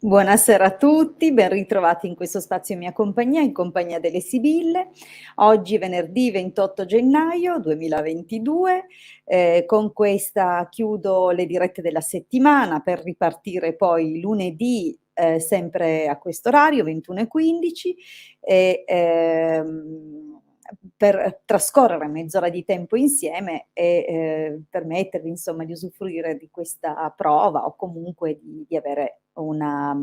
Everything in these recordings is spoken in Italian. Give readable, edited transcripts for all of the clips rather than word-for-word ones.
Buonasera a tutti, ben ritrovati in questo spazio in compagnia delle Sibille. Oggi venerdì 28 gennaio 2022, con questa chiudo le dirette della settimana per ripartire poi lunedì, sempre a questo orario, 21:15, e, per trascorrere mezz'ora di tempo insieme e, permettervi insomma di usufruire di questa prova o comunque di avere una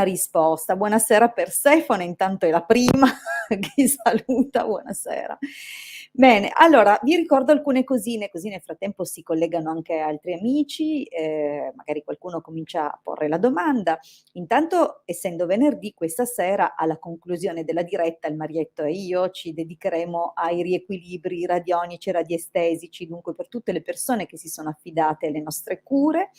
risposta. Buonasera Persefone, intanto è la prima che saluta, buonasera. Bene, allora vi ricordo alcune cosine, così nel frattempo si collegano anche altri amici, magari qualcuno comincia a porre la domanda. Intanto, essendo venerdì, questa sera alla conclusione della diretta il Marietto e io ci dedicheremo ai riequilibri radionici e radiestesici, dunque per tutte le persone che si sono affidate alle nostre cure,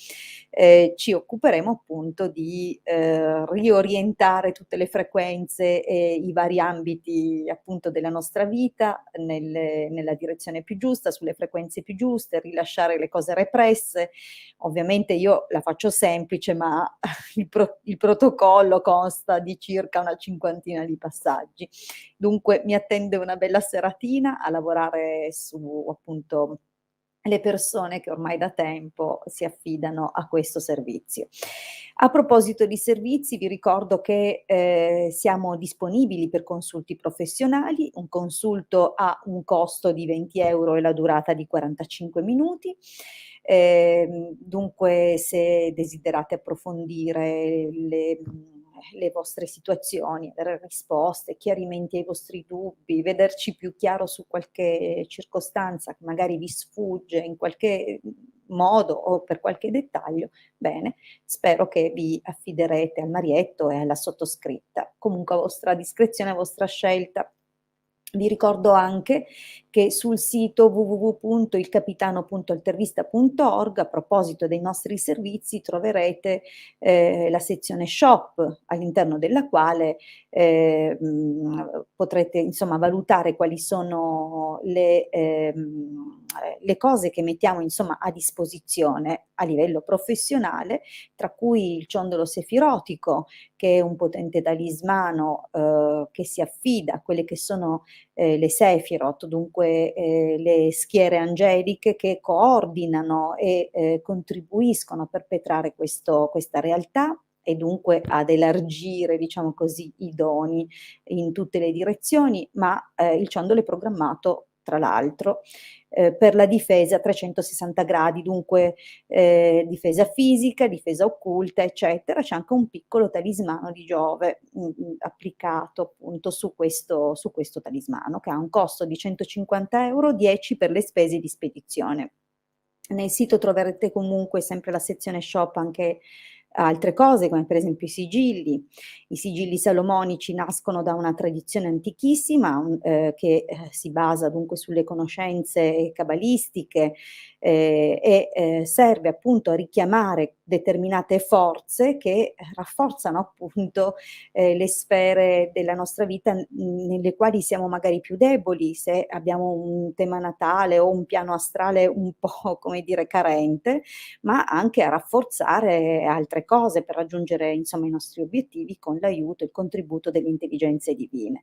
ci occuperemo appunto di riorientare tutte le frequenze e i vari ambiti appunto della nostra vita nella direzione più giusta, sulle frequenze più giuste, rilasciare le cose represse. Ovviamente io la faccio semplice, ma il protocollo consta di circa una cinquantina di passaggi. Dunque mi attende una bella seratina a lavorare su appunto le persone che ormai da tempo si affidano a questo servizio. A proposito di servizi, vi ricordo che siamo disponibili per consulti professionali. Un consulto ha un costo di 20 € e la durata di 45 minuti. Dunque, se desiderate approfondire le vostre situazioni, avere risposte, chiarimenti ai vostri dubbi, vederci più chiaro su qualche circostanza che magari vi sfugge in qualche modo o per qualche dettaglio, bene, spero che vi affiderete al Marietto e alla sottoscritta. Comunque a vostra discrezione, a vostra scelta. Vi ricordo anche che sul sito www.ilcapitano.altervista.org, a proposito dei nostri servizi, troverete la sezione shop, all'interno della quale potrete insomma valutare quali sono le cose che mettiamo insomma a disposizione a livello professionale, tra cui il ciondolo sefirotico, che è un potente talismano che si affida a quelle che sono le Sefirot, dunque le schiere angeliche che coordinano e contribuiscono a perpetrare questa realtà e dunque ad elargire, diciamo così, i doni in tutte le direzioni, ma il ciondolo è programmato, tra l'altro, per la difesa a 360 gradi, dunque difesa fisica, difesa occulta, eccetera. C'è anche un piccolo talismano di Giove applicato appunto su questo talismano, che ha un costo di 150 €, 10 per le spese di spedizione. Nel sito troverete comunque sempre la sezione shop anche altre cose, come per esempio i sigilli. I sigilli salomonici nascono da una tradizione antichissima, che si basa dunque sulle conoscenze cabalistiche, serve appunto a richiamare determinate forze che rafforzano appunto le sfere della nostra vita nelle quali siamo magari più deboli, se abbiamo un tema natale o un piano astrale un po', come dire, carente, ma anche a rafforzare altre cose per raggiungere insomma i nostri obiettivi con l'aiuto e il contributo delle intelligenze divine.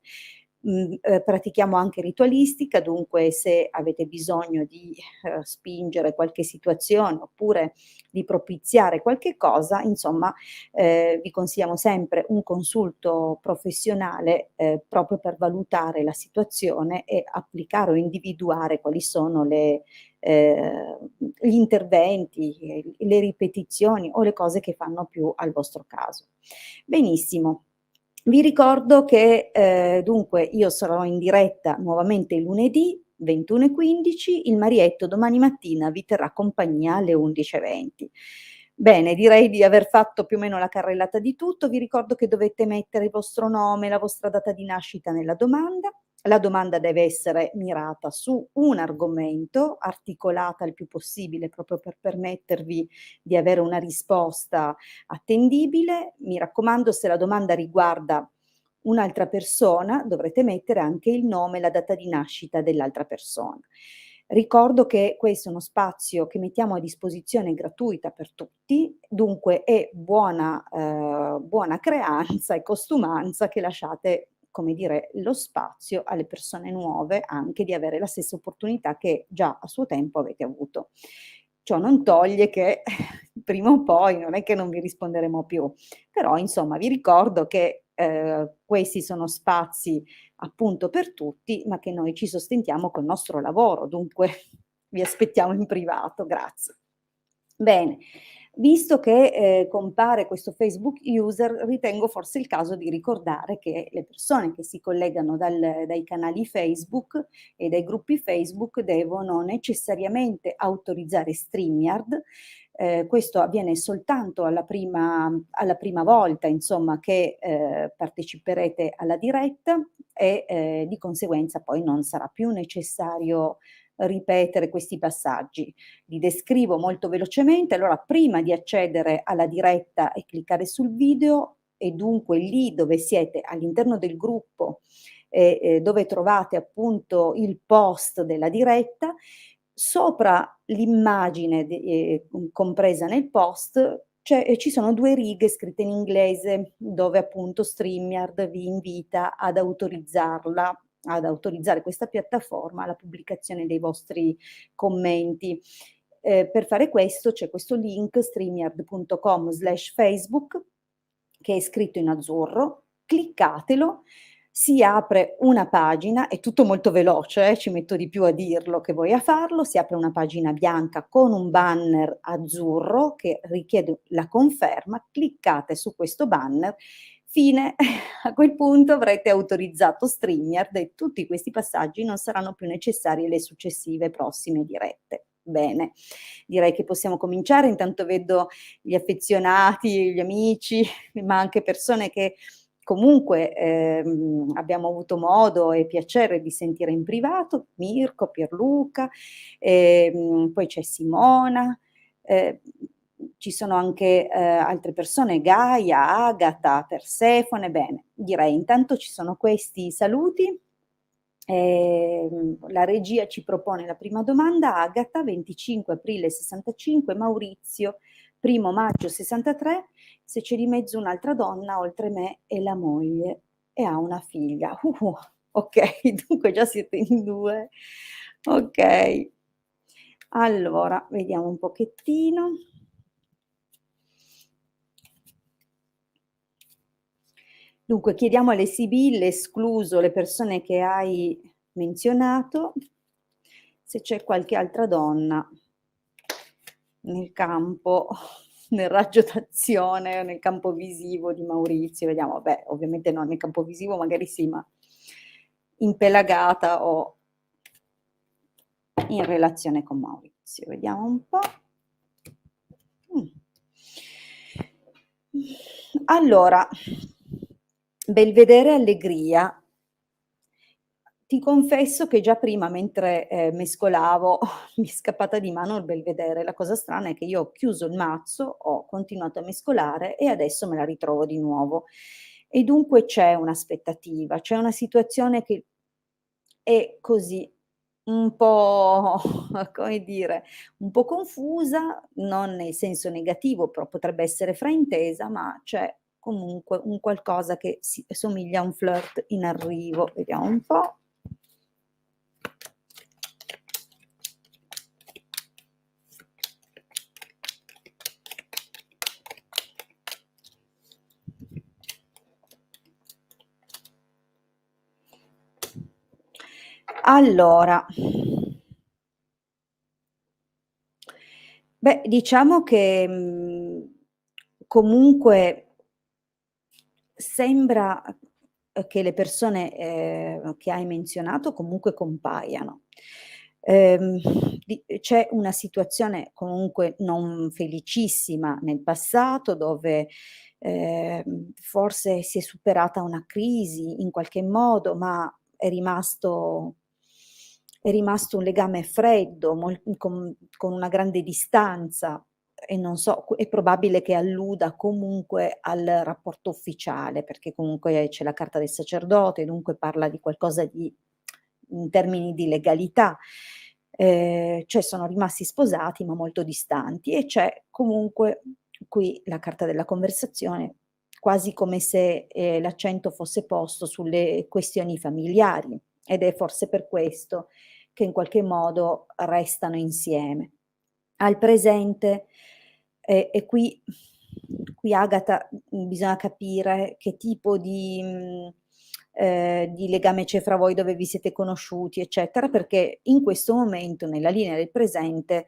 Pratichiamo anche ritualistica, dunque se avete bisogno di spingere qualche situazione oppure di propiziare qualche cosa, insomma, vi consigliamo sempre un consulto professionale, proprio per valutare la situazione e applicare o individuare quali sono gli interventi, le ripetizioni o le cose che fanno più al vostro caso. Benissimo. Vi ricordo che, dunque io sarò in diretta nuovamente il lunedì 21:15, il Marietto domani mattina vi terrà compagnia alle 11:20. Bene, direi di aver fatto più o meno la carrellata di tutto. Vi ricordo che dovete mettere il vostro nome, la vostra data di nascita nella domanda. La domanda deve essere mirata su un argomento, articolata il più possibile proprio per permettervi di avere una risposta attendibile. Mi raccomando, se la domanda riguarda un'altra persona, dovrete mettere anche il nome e la data di nascita dell'altra persona. Ricordo che questo è uno spazio che mettiamo a disposizione gratuita per tutti, dunque è buona creanza e costumanza che lasciate, come dire, lo spazio alle persone nuove anche di avere la stessa opportunità che già a suo tempo avete avuto. Ciò non toglie che prima o poi non è che non vi risponderemo più, però insomma vi ricordo che questi sono spazi appunto per tutti, ma che noi ci sostentiamo col nostro lavoro, dunque vi aspettiamo in privato, grazie. Bene, visto che compare questo Facebook user, ritengo forse il caso di ricordare che le persone che si collegano dai canali Facebook e dai gruppi Facebook devono necessariamente autorizzare StreamYard. Questo avviene soltanto alla prima volta, insomma, che parteciperete alla diretta e di conseguenza poi non sarà più necessario ripetere questi passaggi. Li descrivo molto velocemente. Allora, prima di accedere alla diretta e cliccare sul video, e dunque lì dove siete all'interno del gruppo, dove trovate appunto il post della diretta, sopra l'immagine compresa nel post ci sono 2 righe scritte in inglese dove appunto StreamYard vi invita ad autorizzare questa piattaforma alla pubblicazione dei vostri commenti. Per fare questo c'è questo link streamyard.com/Facebook che è scritto in azzurro, cliccatelo, si apre una pagina, è tutto molto veloce, ci metto di più a dirlo che voi a farlo, si apre una pagina bianca con un banner azzurro che richiede la conferma, cliccate su questo banner, fine, a quel punto avrete autorizzato StreamYard e tutti questi passaggi non saranno più necessari alle successive prossime dirette. Bene, direi che possiamo cominciare, intanto vedo gli affezionati, gli amici, ma anche persone che comunque abbiamo avuto modo e piacere di sentire in privato, Mirko, Pierluca, poi c'è Simona, ci sono anche altre persone, Gaia, Agata, Persefone, bene, direi intanto ci sono questi saluti. La regia ci propone la prima domanda, Agata, 25 aprile 65, Maurizio, 1° maggio 63, se c'è di mezzo un'altra donna oltre me è la moglie e ha una figlia. Ok, dunque già siete in 2. Ok, allora vediamo un pochettino. Dunque chiediamo alle sibille, escluso le persone che hai menzionato, se c'è qualche altra donna nel campo, nel raggio d'azione, nel campo visivo di Maurizio. Vediamo, beh, ovviamente no, nel campo visivo magari sì, ma impelagata o in relazione con Maurizio. Vediamo un po'. Allora, Belvedere Allegria. Ti confesso che già prima mentre, mescolavo mi è scappata di mano il Belvedere. La cosa strana è che io ho chiuso il mazzo, ho continuato a mescolare e adesso me la ritrovo di nuovo. E dunque c'è un'aspettativa, c'è una situazione che è così, un po' come dire, un po' confusa, non nel senso negativo, però potrebbe essere fraintesa, ma c'è comunque un qualcosa che somiglia a un flirt in arrivo. Vediamo un po'. Allora, beh, diciamo che comunque sembra che le persone che hai menzionato comunque compaiano. Ehm, c'è una situazione comunque non felicissima nel passato dove forse si è superata una crisi in qualche modo, ma è rimasto un legame freddo, con una grande distanza e non so, è probabile che alluda comunque al rapporto ufficiale, perché comunque c'è la carta del sacerdote, dunque parla di qualcosa di in termini di legalità. cioè sono rimasti sposati ma molto distanti e c'è comunque qui la carta della conversazione, quasi come se, l'accento fosse posto sulle questioni familiari ed è forse per questo che in qualche modo restano insieme. Al presente, e qui Agatha, bisogna capire che tipo di legame c'è fra voi, dove vi siete conosciuti, eccetera, perché in questo momento, nella linea del presente,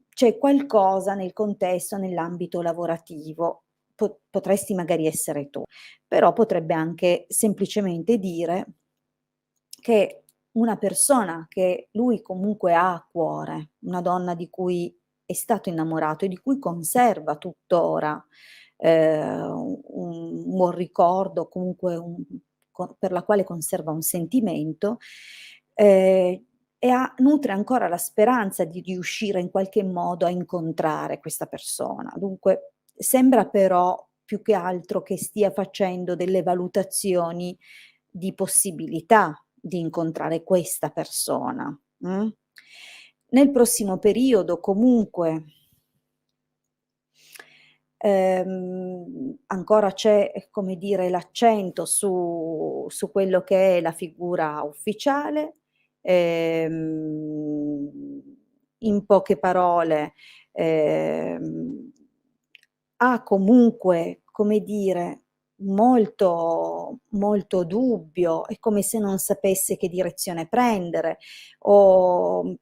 c'è qualcosa nel contesto, nell'ambito lavorativo. Potresti magari essere tu, però potrebbe anche semplicemente dire che una persona che lui comunque ha a cuore, una donna di cui è stato innamorato e di cui conserva tuttora un buon ricordo, comunque per la quale conserva un sentimento, e nutre ancora la speranza di riuscire in qualche modo a incontrare questa persona. Dunque sembra però più che altro che stia facendo delle valutazioni di possibilità di incontrare questa persona. Nel prossimo periodo comunque ancora c'è, come dire, l'accento su quello che è la figura ufficiale, in poche parole, ha comunque, come dire, molto dubbio, è come se non sapesse che direzione prendere o,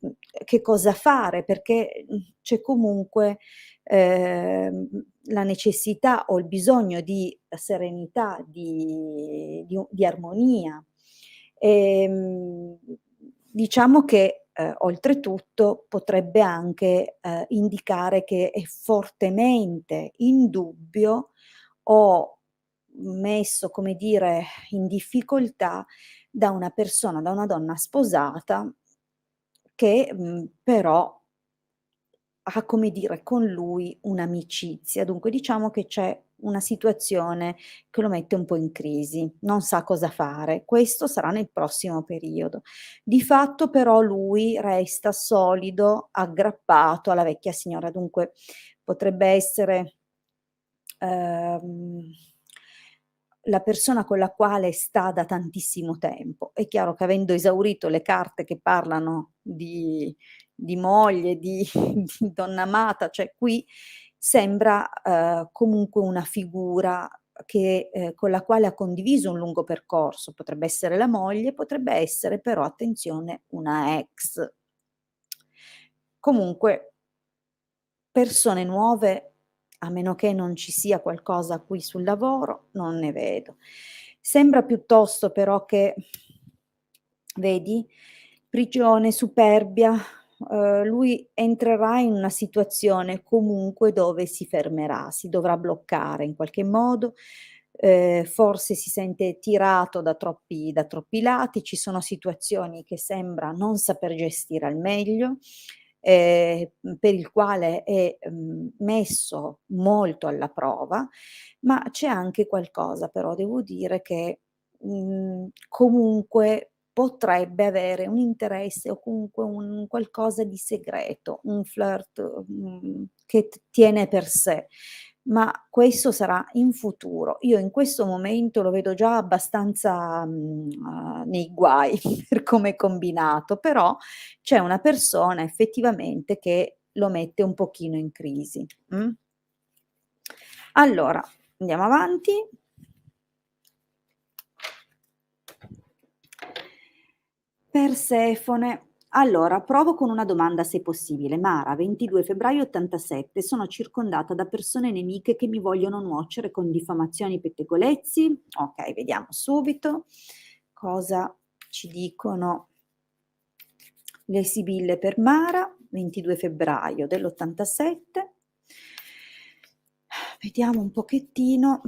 che cosa fare, perché, c'è comunque, la necessità o il bisogno di serenità, di armonia. Ehm, diciamo che, oltretutto potrebbe anche, indicare che è fortemente in dubbio o messo, come dire, in difficoltà da una persona, da una donna sposata che, però ha, come dire, con lui un'amicizia. Dunque diciamo che c'è una situazione che lo mette un po' in crisi, non sa cosa fare. Questo sarà nel prossimo periodo. Di fatto però lui resta solido, aggrappato alla vecchia signora, dunque potrebbe essere, ehm, la persona con la quale sta da tantissimo tempo. È chiaro che avendo esaurito le carte che parlano di moglie, di donna amata, cioè qui sembra, comunque una figura che con la quale ha condiviso un lungo percorso. Potrebbe essere la moglie, potrebbe essere però, attenzione, una ex. Comunque persone nuove, a meno che non ci sia qualcosa qui sul lavoro, non ne vedo. Sembra piuttosto però che, vedi, prigione, superbia, lui entrerà in una situazione comunque dove si fermerà, si dovrà bloccare in qualche modo, forse si sente tirato da troppi lati, ci sono situazioni che sembra non saper gestire al meglio, per il quale è, messo molto alla prova, ma c'è anche qualcosa però devo dire che, comunque potrebbe avere un interesse o comunque un qualcosa di segreto, un flirt, che tiene per sé, ma questo sarà in futuro. Io in questo momento lo vedo già abbastanza, nei guai per come è combinato, però c'è una persona effettivamente che lo mette un pochino in crisi. Allora, andiamo avanti. Persefone. Allora, provo con una domanda se possibile. Mara, 22 febbraio 87, sono circondata da persone nemiche che mi vogliono nuocere con diffamazioni e pettegolezzi. Ok, vediamo subito cosa ci dicono le sibille per Mara, 22 febbraio dell'87. Vediamo un pochettino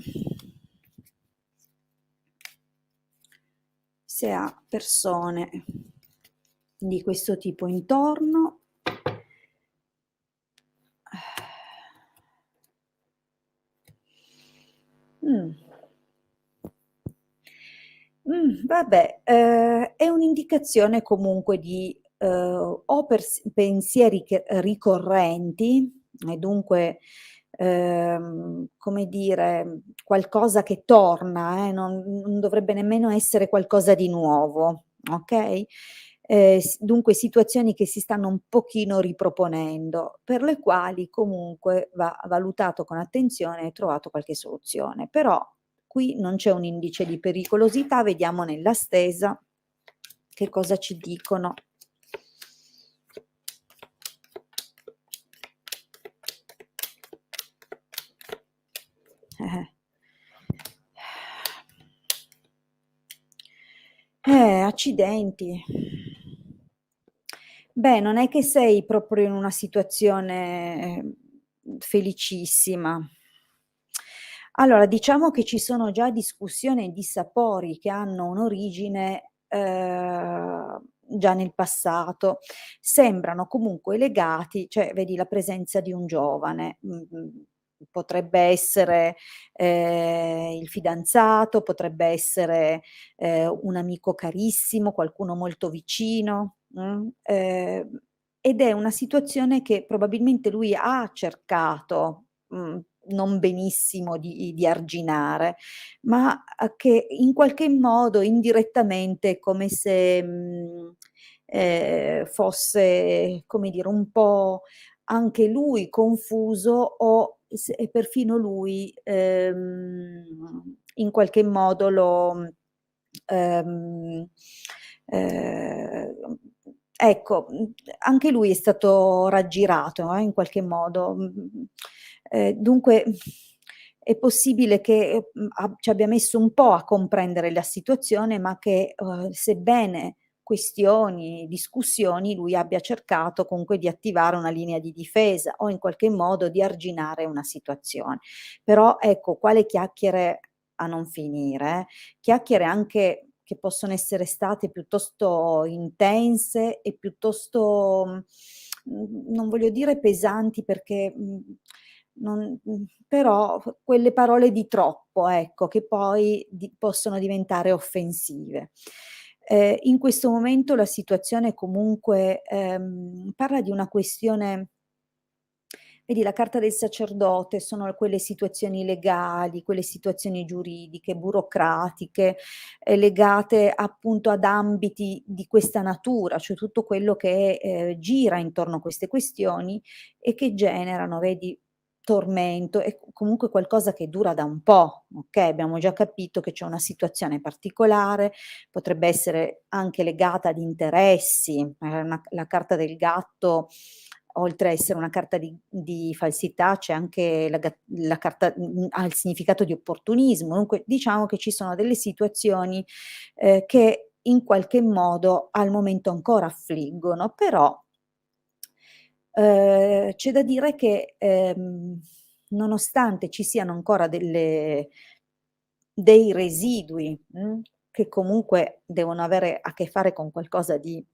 se ha persone di questo tipo intorno. Vabbè, è un'indicazione comunque di o pensieri che ricorrenti e dunque, come dire, qualcosa che torna, non dovrebbe nemmeno essere qualcosa di nuovo, okay? Dunque situazioni che si stanno un pochino riproponendo, per le quali comunque va valutato con attenzione e trovato qualche soluzione. Però qui non c'è un indice di pericolosità, vediamo nella stesa che cosa ci dicono. Eh. Accidenti. Beh, non è che sei proprio in una situazione, felicissima. Allora, diciamo che ci sono già discussioni e dissapori che hanno un'origine, già nel passato. Sembrano comunque legati, cioè vedi la presenza di un giovane, potrebbe essere, il fidanzato, potrebbe essere, un amico carissimo, qualcuno molto vicino, ed è una situazione che probabilmente lui ha cercato, non benissimo di arginare, ma, che in qualche modo indirettamente è come se, fosse, come dire, un po' anche lui confuso o e perfino lui, in qualche modo ehm, ehm, ecco, anche lui è stato raggirato, in qualche modo. Dunque è possibile che, ci abbia messo un po' a comprendere la situazione, ma che, sebbene questioni, discussioni, lui abbia cercato comunque di attivare una linea di difesa o in qualche modo di arginare una situazione. Però ecco, quale chiacchiere a non finire, chiacchiere anche che possono essere state piuttosto intense e piuttosto, non voglio dire pesanti perché, però quelle parole di troppo, ecco, che poi possono diventare offensive. In questo momento la situazione comunque, parla di una questione. Vedi, la carta del sacerdote sono quelle situazioni legali, quelle situazioni giuridiche, burocratiche, legate appunto ad ambiti di questa natura, cioè tutto quello che, gira intorno a queste questioni e che generano, vedi, tormento e comunque qualcosa che dura da un po', okay, abbiamo già capito che c'è una situazione particolare, potrebbe essere anche legata ad interessi, la carta del gatto, oltre a essere una carta di falsità, c'è anche la carta, ha il significato di opportunismo. Dunque, diciamo che ci sono delle situazioni, che in qualche modo al momento ancora affliggono, però, c'è da dire che, nonostante ci siano ancora dei residui, che comunque devono avere a che fare con qualcosa di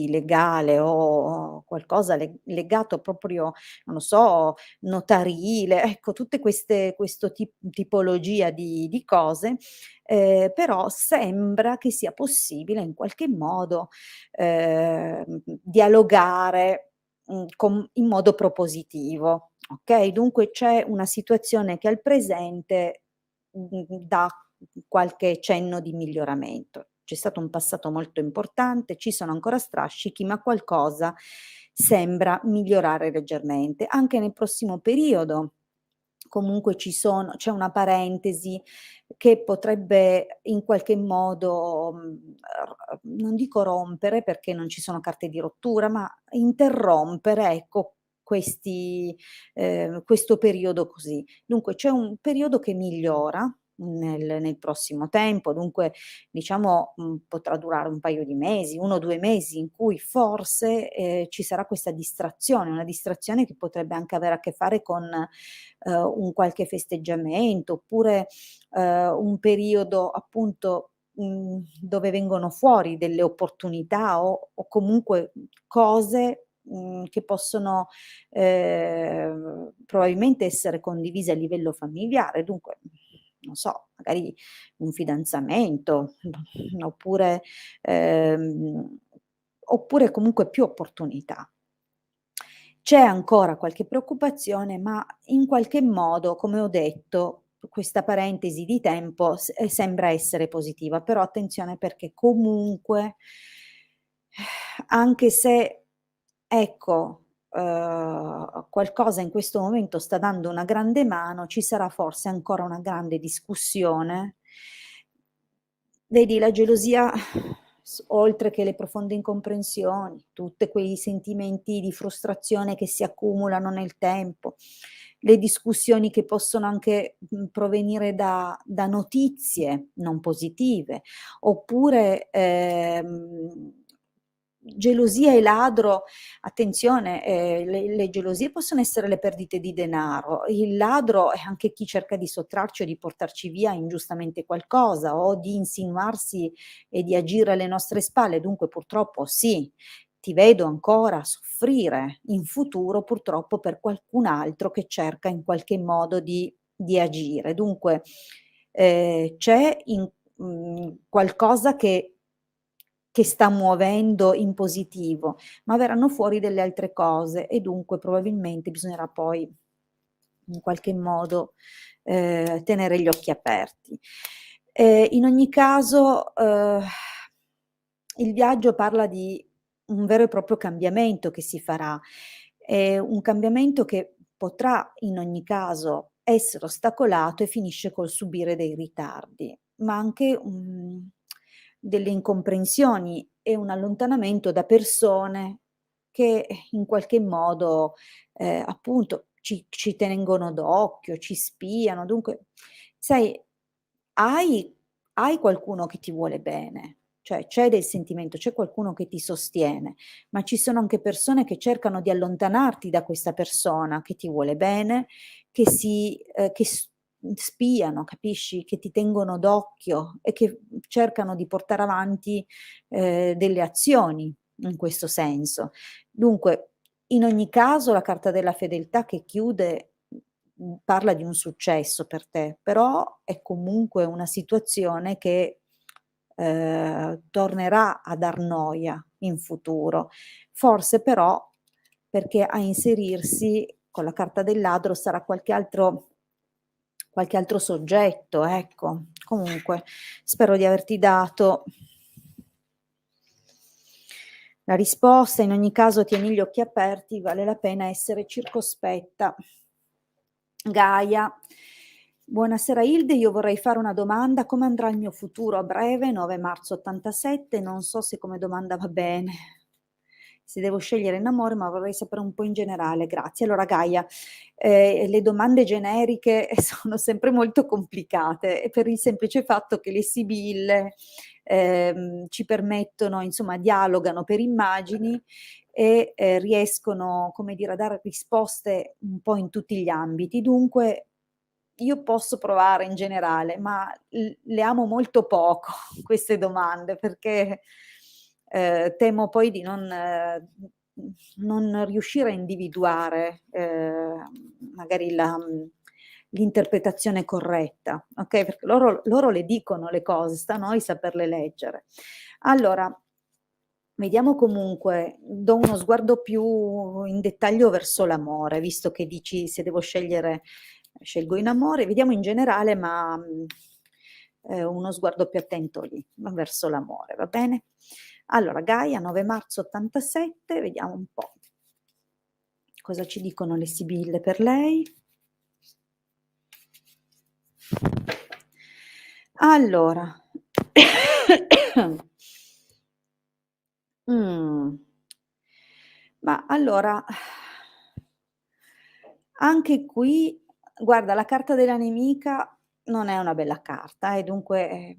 legale o qualcosa legato proprio, non lo so, notarile, ecco tutte questo tipologia di cose, però sembra che sia possibile in qualche modo, dialogare, in modo propositivo, okay, dunque c'è una situazione che al presente, dà qualche cenno di miglioramento. C'è stato un passato molto importante, ci sono ancora strascichi, ma qualcosa sembra migliorare leggermente. Anche nel prossimo periodo comunque c'è una parentesi che potrebbe in qualche modo, non dico rompere perché non ci sono carte di rottura, ma interrompere, ecco, questo periodo così. Dunque c'è un periodo che migliora nel prossimo tempo, dunque diciamo, potrà durare un paio di mesi, 1 o 2 mesi in cui forse, ci sarà questa distrazione, una distrazione che potrebbe anche avere a che fare con, un qualche festeggiamento, oppure, un periodo appunto, dove vengono fuori delle opportunità o comunque cose, che possono, probabilmente essere condivise a livello familiare. Dunque, non so, magari un fidanzamento, oppure, ehm, oppure comunque più opportunità. C'è ancora qualche preoccupazione, ma in qualche modo, come ho detto, questa parentesi di tempo sembra essere positiva, però attenzione perché comunque, anche se, ecco, qualcosa in questo momento sta dando una grande mano, ci sarà forse ancora una grande discussione. Vedi, la gelosia, oltre che le profonde incomprensioni, tutti quei sentimenti di frustrazione che si accumulano nel tempo, le discussioni che possono anche provenire da notizie non positive, oppure gelosia e ladro. Attenzione, le gelosie possono essere le perdite di denaro, il ladro è anche chi cerca di sottrarci o di portarci via ingiustamente qualcosa o di insinuarsi e di agire alle nostre spalle. Dunque purtroppo sì, ti vedo ancora soffrire in futuro purtroppo per qualcun altro che cerca in qualche modo di agire. Dunque, c'è qualcosa che sta muovendo in positivo, ma verranno fuori delle altre cose e dunque probabilmente bisognerà poi in qualche modo, tenere gli occhi aperti. In ogni caso, il viaggio parla di un vero e proprio cambiamento che si farà, un cambiamento che potrà in ogni caso essere ostacolato e finisce col subire dei ritardi, ma anche, delle incomprensioni e un allontanamento da persone che in qualche modo, appunto ci tengono d'occhio, ci spiano. Dunque, sai, hai hai qualcuno che ti vuole bene, cioè c'è del sentimento, c'è qualcuno che ti sostiene, ma ci sono anche persone che cercano di allontanarti da questa persona che ti vuole bene, che spiano, capisci, che ti tengono d'occhio e che cercano di portare avanti, delle azioni in questo senso. Dunque, in ogni caso la carta della fedeltà che chiude, parla di un successo per te, però è comunque una situazione che, tornerà a dar noia in futuro. Forse però perché a inserirsi con la carta del ladro sarà qualche altro soggetto, ecco. Comunque spero di averti dato la risposta. In ogni caso tieni gli occhi aperti, vale la pena essere circospetta. Gaia. Buonasera Hilde, io vorrei fare una domanda: come andrà il mio futuro a breve, 9 marzo 87, non so se come domanda va bene, se devo scegliere in amore, ma vorrei sapere un po' in generale, grazie. Allora Gaia, le domande generiche sono sempre molto complicate e per il semplice fatto che le sibille ci permettono, insomma, dialogano per immagini e riescono, come dire, a dare risposte un po' in tutti gli ambiti. Dunque io posso provare in generale, ma le amo molto poco queste domande perché temo poi di non riuscire a individuare magari l'interpretazione corretta, ok? Perché loro le dicono le cose, sta a noi saperle leggere. Allora, vediamo comunque, do uno sguardo più in dettaglio verso l'amore, visto che dici se devo scegliere, scelgo in amore, vediamo in generale, ma uno sguardo più attento lì, verso l'amore, va bene? Allora, Gaia, 9 marzo 87, vediamo un po' cosa ci dicono le sibille per lei. Allora, ma allora, anche qui, guarda, la carta della nemica non è una bella carta e dunque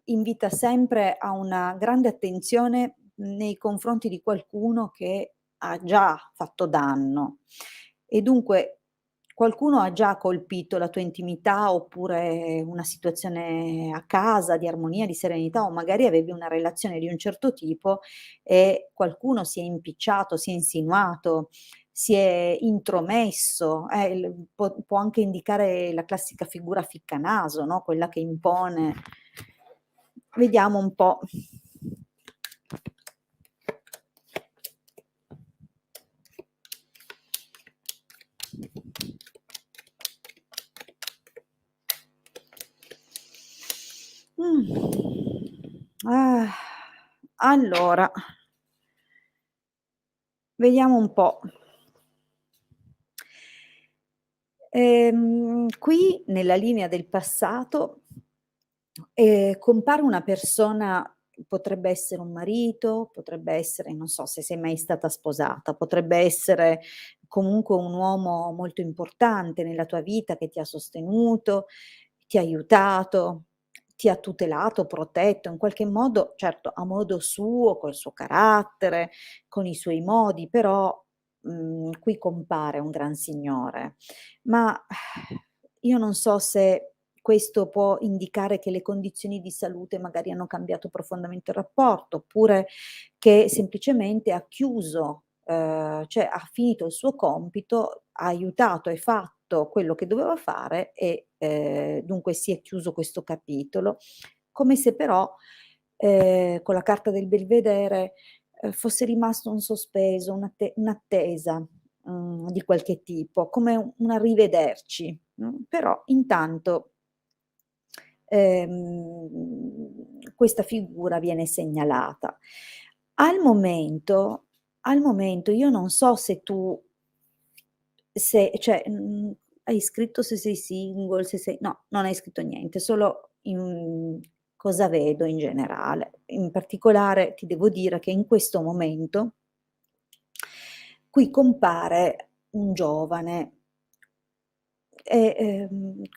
invita sempre a una grande attenzione nei confronti di qualcuno che ha già fatto danno e dunque qualcuno ha già colpito la tua intimità oppure una situazione a casa di armonia, di serenità o magari avevi una relazione di un certo tipo e qualcuno si è impicciato, si è insinuato, si è intromesso, può anche indicare la classica figura ficcanaso, no, quella che impone. Vediamo un po'. Ah, allora, vediamo un po'. Qui nella linea del passato, compare una persona, potrebbe essere un marito, potrebbe essere, non so se sei mai stata sposata, potrebbe essere comunque un uomo molto importante nella tua vita che ti ha sostenuto, ti ha aiutato, ti ha tutelato, protetto in qualche modo, certo a modo suo, col suo carattere, con i suoi modi, però, qui compare un gran signore. Ma io non so se questo può indicare che le condizioni di salute magari hanno cambiato profondamente il rapporto, oppure che semplicemente ha chiuso, cioè ha finito il suo compito, ha aiutato e fatto quello che doveva fare e, dunque si è chiuso questo capitolo. Come se però, con la carta del belvedere, fosse rimasto un sospeso, un'attesa, di qualche tipo, come un arrivederci, però intanto, questa figura viene segnalata. Al momento io non so se tu hai scritto se sei single, se sei no, non hai scritto niente, solo cosa vedo in generale. In particolare ti devo dire che in questo momento qui compare un giovane e,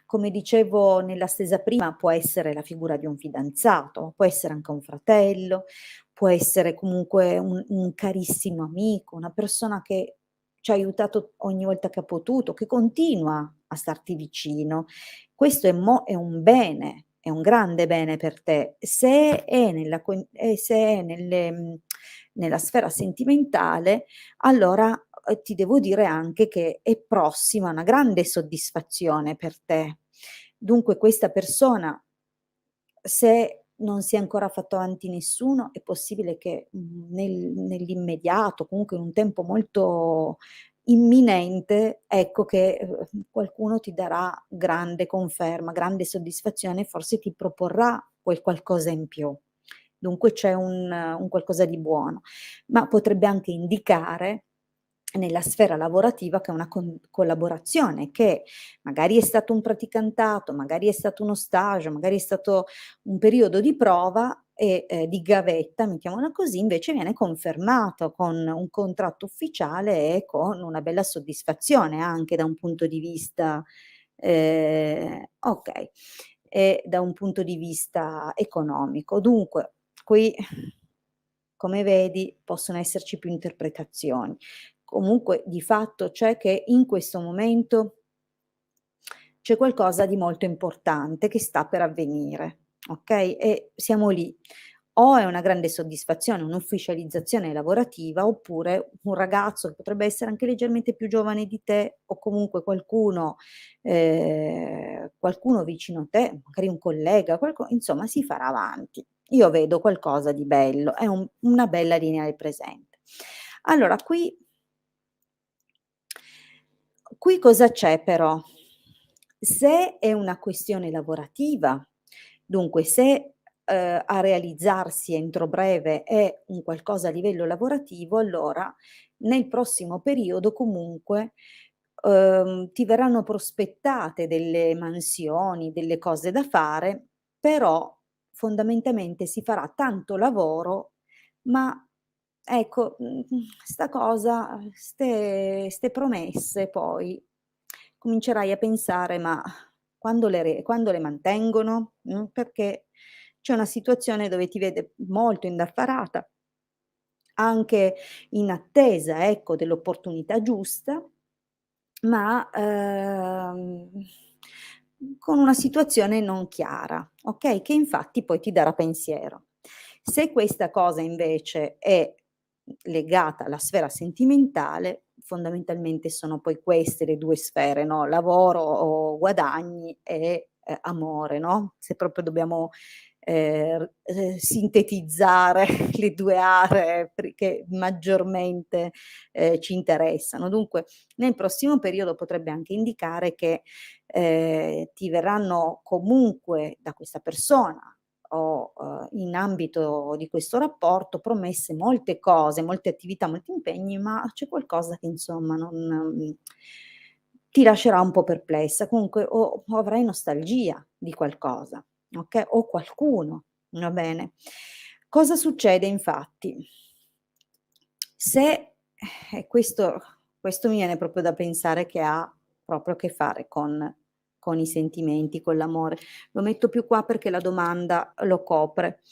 come dicevo nella stesa prima, può essere la figura di un fidanzato, può essere anche un fratello, può essere comunque un carissimo amico, una persona che ci ha aiutato ogni volta che ha potuto, che continua a starti vicino. Questo è un bene, è un grande bene per te. Se è nella sfera sentimentale, allora, ti devo dire anche che è prossima una grande soddisfazione per te. Dunque questa persona, se non si è ancora fatto avanti nessuno, è possibile che, nell'immediato, comunque in un tempo molto imminente, ecco che, qualcuno ti darà grande conferma, grande soddisfazione, forse ti proporrà quel qualcosa in più. Dunque c'è un qualcosa di buono, ma potrebbe anche indicare nella sfera lavorativa che è una collaborazione, che magari è stato un praticantato, magari è stato uno stage, magari è stato un periodo di prova e, di gavetta, mettiamola così, invece viene confermato con un contratto ufficiale e con una bella soddisfazione anche da un punto di vista okay, e da un punto di vista economico. Dunque qui, come vedi, possono esserci più interpretazioni. Comunque di fatto c'è che in questo momento c'è qualcosa di molto importante che sta per avvenire, okay, e siamo lì. O è una grande soddisfazione, un'ufficializzazione lavorativa, oppure un ragazzo che potrebbe essere anche leggermente più giovane di te o comunque qualcuno vicino a te, magari un collega, insomma si farà avanti. Io vedo qualcosa di bello, è una bella linea del presente. Allora qui cosa c'è però? Se è una questione lavorativa, dunque se, a realizzarsi entro breve è un qualcosa a livello lavorativo, allora nel prossimo periodo comunque, ti verranno prospettate delle mansioni, delle cose da fare, però fondamentalmente si farà tanto lavoro, ma ecco, 'sta cosa, 'ste promesse poi comincerai a pensare: "Ma quando le mantengono?" Perché c'è una situazione dove ti vede molto indaffarata, anche in attesa, ecco, dell'opportunità giusta, ma, con una situazione non chiara, okay, che infatti poi ti darà pensiero. Se questa cosa invece è legata alla sfera sentimentale, fondamentalmente sono poi queste le 2 sfere, no, lavoro o guadagni e, amore, no, se proprio dobbiamo, sintetizzare le 2 aree che maggiormente, ci interessano. Dunque nel prossimo periodo potrebbe anche indicare che, ti verranno comunque da questa persona ho, in ambito di questo rapporto promesse molte cose, molte attività, molti impegni, ma c'è qualcosa che insomma non ti lascerà un po' perplessa. Comunque o avrai nostalgia di qualcosa, okay, o qualcuno, va bene? Cosa succede infatti? Se questo mi viene proprio da pensare che ha proprio a che fare con i sentimenti, con l'amore. Lo metto più qua perché la domanda lo copre.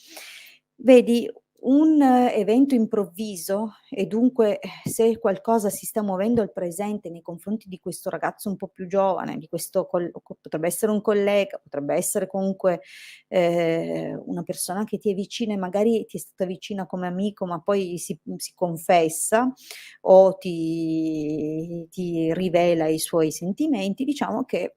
Vedi, un evento improvviso e dunque, se qualcosa si sta muovendo al presente nei confronti di questo ragazzo un po' più giovane, di questo potrebbe essere un collega, potrebbe essere comunque, una persona che ti è vicina e magari ti è stata vicina come amico, ma poi si confessa o ti rivela i suoi sentimenti, diciamo che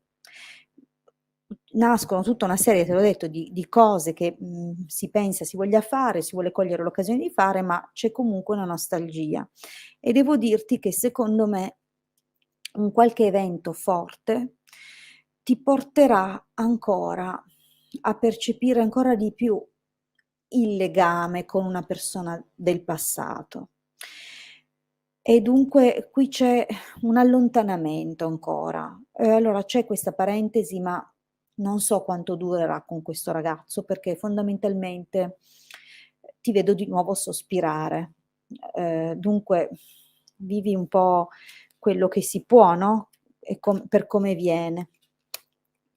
nascono tutta una serie, te l'ho detto, di cose che, si pensa si voglia fare, si vuole cogliere l'occasione di fare, ma c'è comunque una nostalgia. E devo dirti che secondo me un qualche evento forte ti porterà ancora a percepire ancora di più il legame con una persona del passato. E dunque qui c'è un allontanamento ancora. E allora c'è questa parentesi, ma non so quanto durerà con questo ragazzo, perché fondamentalmente ti vedo di nuovo sospirare. Dunque vivi un po' quello che si può, no, e per come viene.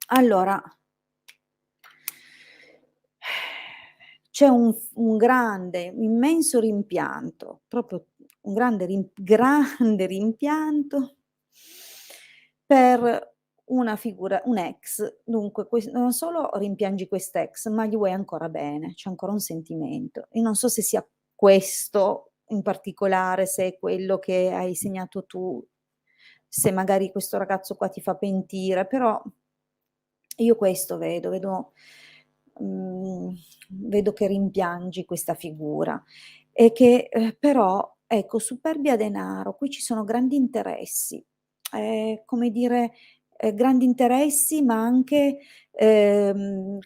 Allora c'è un grande, immenso rimpianto, proprio un grande rimpianto per una figura un ex. Dunque non solo rimpiangi quest'ex, ma gli vuoi ancora bene, c'è ancora un sentimento. Io non so se sia questo in particolare, se è quello che hai segnato tu, se magari questo ragazzo qua ti fa pentire, però io questo mhmm, vedo che rimpiangi questa figura e che, però ecco, superbia denaro, qui ci sono grandi interessi, come dire, grandi interessi, ma anche,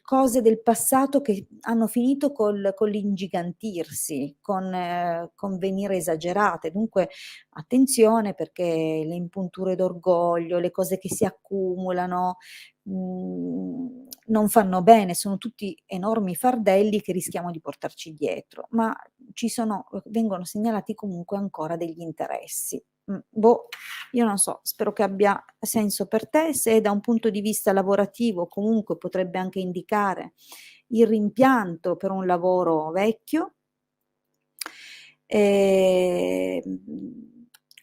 cose del passato che hanno finito con l'ingigantirsi, con venire esagerate. Dunque attenzione perché le impunture d'orgoglio, le cose che si accumulano, non fanno bene, sono tutti enormi fardelli che rischiamo di portarci dietro, ma vengono segnalati comunque ancora degli interessi. Boh, io non so, spero che abbia senso per te, se da un punto di vista lavorativo comunque potrebbe anche indicare il rimpianto per un lavoro vecchio.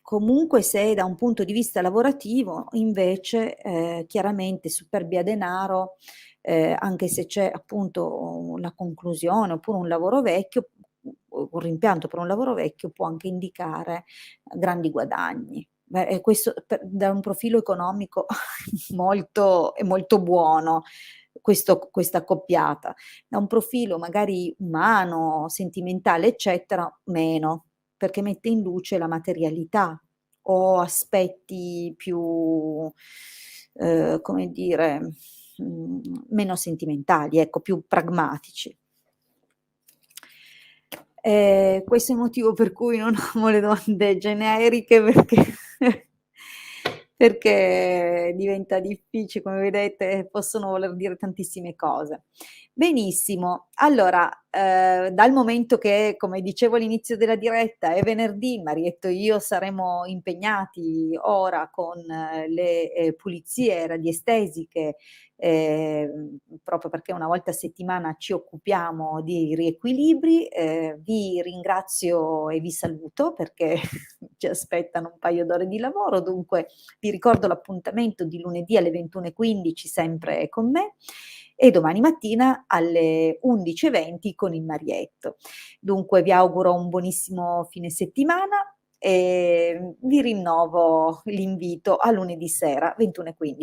Comunque se da un punto di vista lavorativo invece, chiaramente superbia denaro, anche se c'è appunto la conclusione oppure un lavoro vecchio, un rimpianto per un lavoro vecchio può anche indicare grandi guadagni. Beh, e questo da un profilo economico è molto buono questa accoppiata. Da un profilo magari umano, sentimentale, eccetera, meno, perché mette in luce la materialità o aspetti più, come dire, meno sentimentali, ecco, più pragmatici. Questo è il motivo per cui non amo le domande generiche perché diventa difficile, come vedete possono voler dire tantissime cose. Benissimo, allora, dal momento che, come dicevo all'inizio della diretta, è venerdì, Marietto e io saremo impegnati ora con le, pulizie radiestesiche, proprio perché una volta a settimana ci occupiamo di riequilibri. Vi ringrazio e vi saluto perché ci aspettano un paio d'ore di lavoro, dunque vi ricordo l'appuntamento di lunedì alle 21:15 sempre con me e domani mattina alle 11:20 con il Marietto. Dunque vi auguro un buonissimo fine settimana e vi rinnovo l'invito a lunedì sera 21:15.